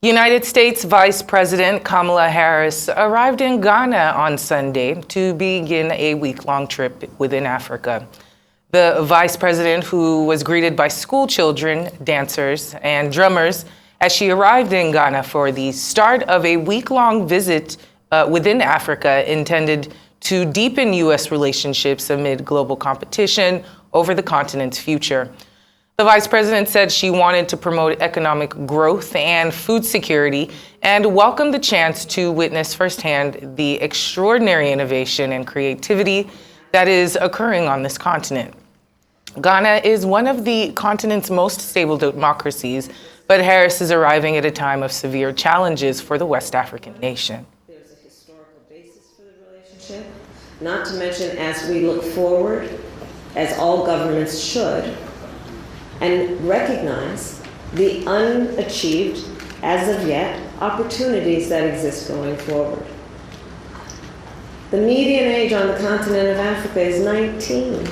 United States Vice President Kamala Harris arrived in Ghana on Sunday to begin a week-long trip within Africa. The vice president, who was greeted by school children, dancers, and drummers as she arrived in Ghana for the start of a week-long visit within Africa intended to deepen U.S. relationships amid global competition over the continent's future. The vice president said she wanted to promote economic growth and food security and welcomed the chance to witness firsthand the extraordinary innovation and creativity that is occurring on this continent. Ghana is one of the continent's most stable democracies, but Harris is arriving at a time of severe challenges for the West African nation. There's a historical basis for the relationship, not to mention as we look forward, as all governments should, and recognize the unachieved, as of yet, opportunities that exist going forward. The median age on the continent of Africa is 19.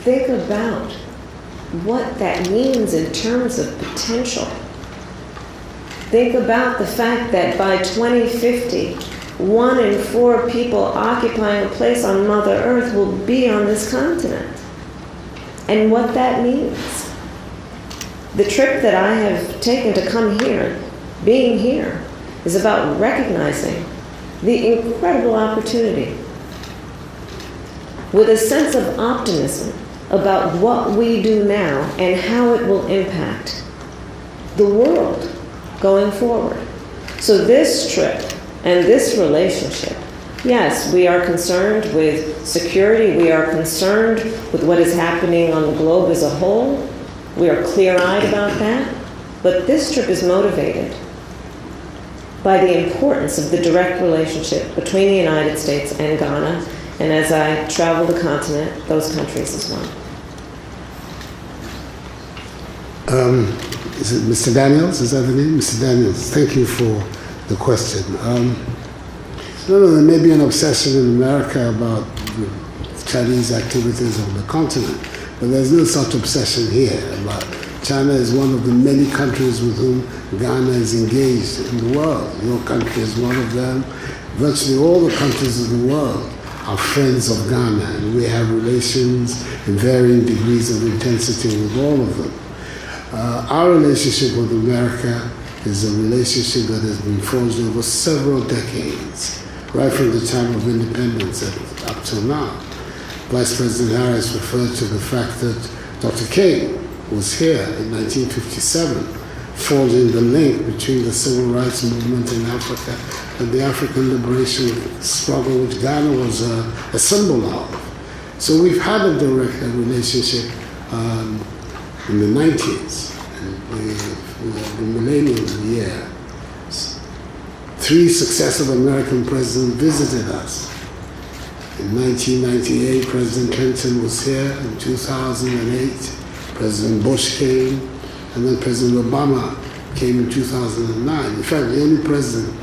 Think about what that means in terms of potential. Think about the fact that by 2050, 1 in 4 people occupying a place on Mother Earth will be on this continent. And what that means. The trip that I have taken to come here, being here, is about recognizing the incredible opportunity with a sense of optimism about what we do now and how it will impact the world going forward. So this trip and this relationship, yes, we are concerned with security. We are concerned with what is happening on the globe as a whole. We are clear-eyed about that. But this trip is motivated by the importance of the direct relationship between the United States and Ghana, and as I travel the continent, those countries as well. Is it Mr. Daniels? Is that the name? Mr. Daniels, thank you for the question. There may be an obsession in America about Chinese activities on the continent, but there's no such obsession here. China is one of the many countries with whom Ghana is engaged in the world. Your country is one of them. Virtually all the countries of the world are friends of Ghana, and we have relations in varying degrees of intensity with all of them. Our relationship with America is a relationship that has been forged over several decades, right from the time of independence up till now. Vice President Harris referred to the fact that Dr. King was here in 1957, forging the link between the civil rights movement in Africa and the African liberation struggle, which Ghana was a symbol of. So we've had a direct relationship in the 90s, and the millennium year. 3 successive American presidents visited us. In 1998, President Clinton was here. In 2008, President Bush came, and then President Obama came in 2009. In fact, the only president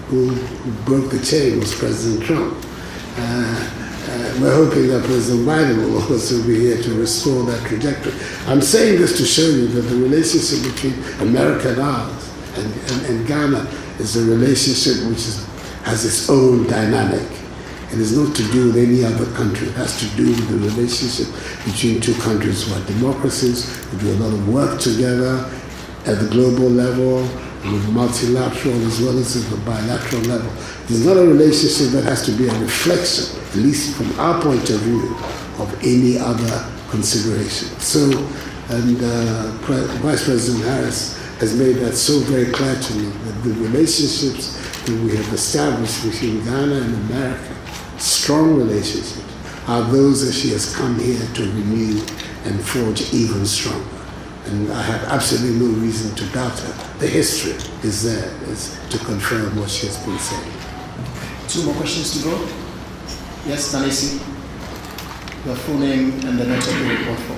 who broke the chain was President Trump. We're hoping that President Biden will also be here to restore that trajectory. I'm saying this to show you that the relationship between America and ours and Ghana is a relationship which has its own dynamic. It is not to do with any other country. It has to do with the relationship between 2 countries who are democracies, who do a lot of work together at the global level, with multilateral as well as at the bilateral level. It's not a relationship that has to be a reflection, at least from our point of view, of any other consideration. So, and Vice President Harris has made that so very clear to me, that the relationships that we have established between Ghana and America, strong relationships, are those that she has come here to renew and forge even stronger. And I have absolutely no reason to doubt her. The history is there, is to confirm what she has been saying. 2 more questions to go. Yes, Nanesi. Your full name and the network you report for.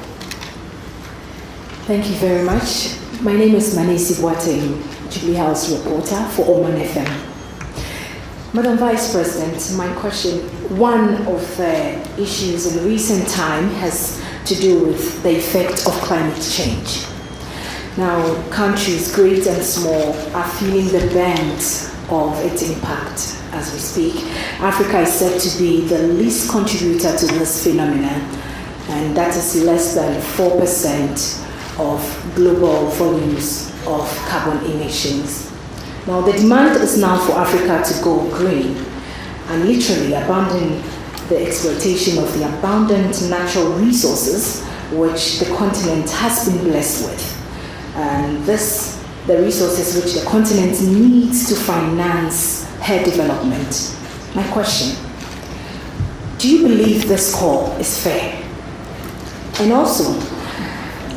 Thank you very much. My name is Nanesi Boateng, Jubilee House reporter for Oman FM. Madam Vice President, my question, one of the issues in recent time has to do with the effect of climate change. Now, countries great and small are feeling the bend of its impact as we speak. Africa is said to be the least contributor to this phenomenon, and that is less than 4% of global volumes of carbon emissions. Now, the demand is now for Africa to go green and literally abandon the exploitation of the abundant natural resources which the continent has been blessed with. And the resources which the continent needs to finance her development. My question, do you believe this call is fair? And also,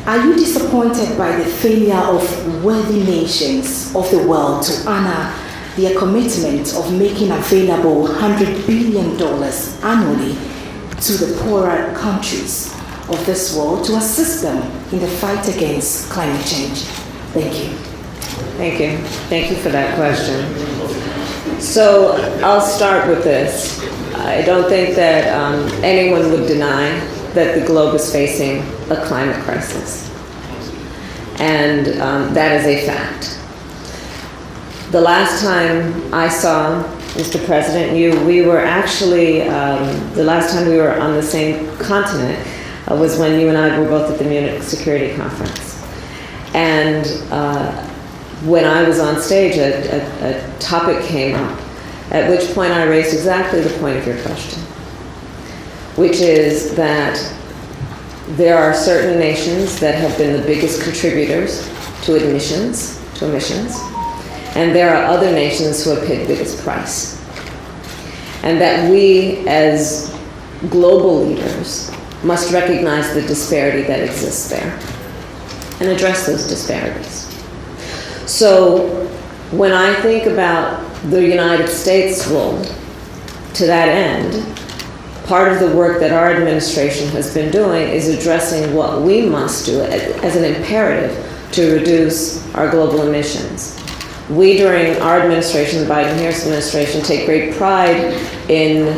are you disappointed by the failure of worthy nations of the world to honor their commitment of making available $100 billion annually to the poorer countries of this world to assist them in the fight against climate change? Thank you. Thank you. Thank you for that question. So I'll start with this. I don't think that anyone would deny that the globe is facing a climate crisis. And that is a fact. The last time I saw Mr. President, we were actually, the last time we were on the same continent was when you and I were both at the Munich Security Conference. And when I was on stage, a topic came up, at which point I raised exactly the point of your question, which is that there are certain nations that have been the biggest contributors to emissions, and there are other nations who have paid the biggest price. And that we, as global leaders, must recognize the disparity that exists there and address those disparities. So when I think about the United States' role to that end, part of the work that our administration has been doing is addressing what we must do as an imperative to reduce our global emissions. We, during our administration, the Biden-Harris administration, take great pride in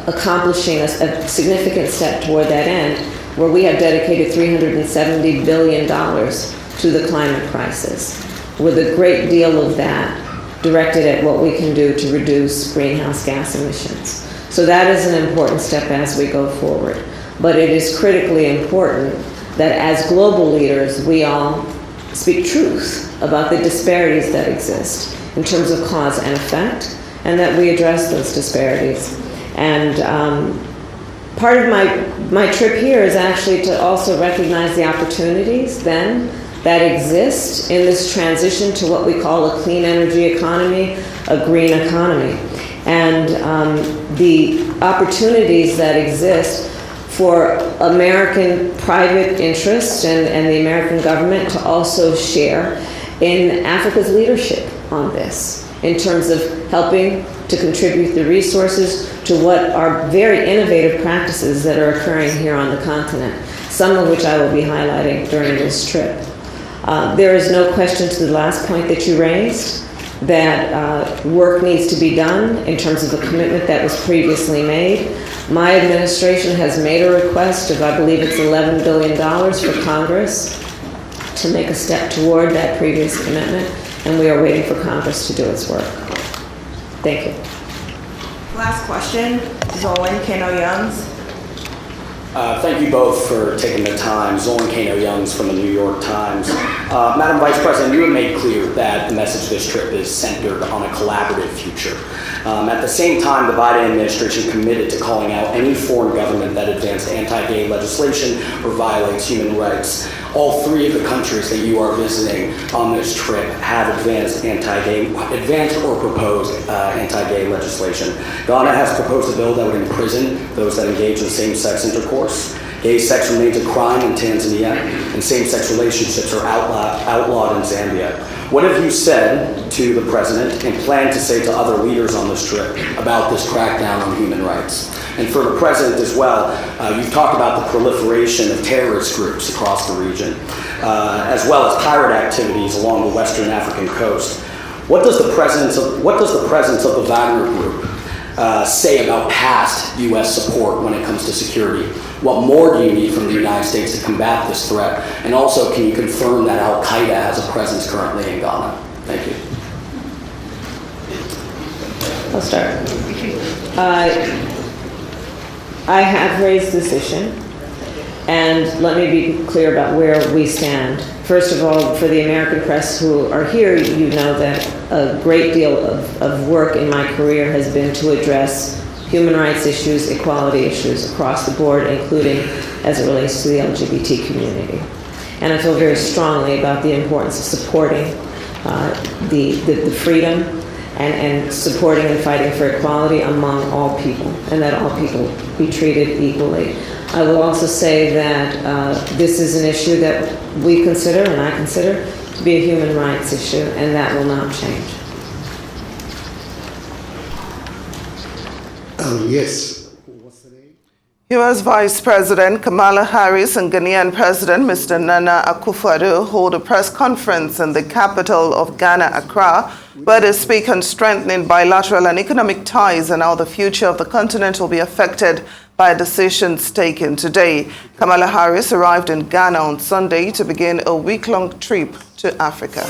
accomplishing a significant step toward that end, where we have dedicated $370 billion to the climate crisis, with a great deal of that directed at what we can do to reduce greenhouse gas emissions. So that is an important step as we go forward. But it is critically important that as global leaders, we all speak truth about the disparities that exist in terms of cause and effect, and that we address those disparities. And part of my trip here is actually to also recognize the opportunities then that exist in this transition to what we call a clean energy economy, a green economy. And the opportunities that exist for American private interests and the American government to also share in Africa's leadership on this, in terms of helping to contribute the resources to what are very innovative practices that are occurring here on the continent, some of which I will be highlighting during this trip. There is no question to the last point that you raised, that work needs to be done in terms of the commitment that was previously made. My administration has made a request of, I believe it's $11 billion for Congress to make a step toward that previous commitment, and we are waiting for Congress to do its work. Thank you. Last question, Zolan Kano-Youngs. Thank you both for taking the time. Zolan Kano-Youngs from the New York Times. Madam Vice President, you have made clear that the message of this trip is centered on a collaborative future. At the same time, the Biden administration committed to calling out any foreign government that advanced anti-gay legislation or violates human rights. All three of the countries that you are visiting on this trip have advanced or proposed anti-gay legislation. Ghana has proposed a bill that would imprison those that engage in same-sex intercourse. Gay sex remains a crime in Tanzania, and same-sex relationships are outlawed in Zambia. What have you said to the president and plan to say to other leaders on this trip about this crackdown on human rights? And for the president as well, you've talked about the proliferation of terrorist groups across the region, as well as pirate activities along the Western African coast. What does the presence of the Wagner Group say about past U.S. support when it comes to security? What more do you need from the United States to combat this threat? And also, can you confirm that Al-Qaeda has a presence currently in Ghana? Thank you. I'll start. I have raised this issue, and let me be clear about where we stand. First of all, for the American press who are here, you know that a great deal of work in my career has been to address human rights issues, equality issues across the board, including as it relates to the LGBT community. And I feel very strongly about the importance of supporting the freedom and supporting and fighting for equality among all people, and that all people be treated equally. I will also say that this is an issue that we consider, and I consider, to be a human rights issue, and that will not change. Yes. U.S. Vice President Kamala Harris and Ghanaian President Mr. Nana Akufo-Addo hold a press conference in the capital of Ghana, Accra, where they speak on strengthening bilateral and economic ties and how the future of the continent will be affected by decisions taken today. Kamala Harris arrived in Ghana on Sunday to begin a week-long trip to Africa.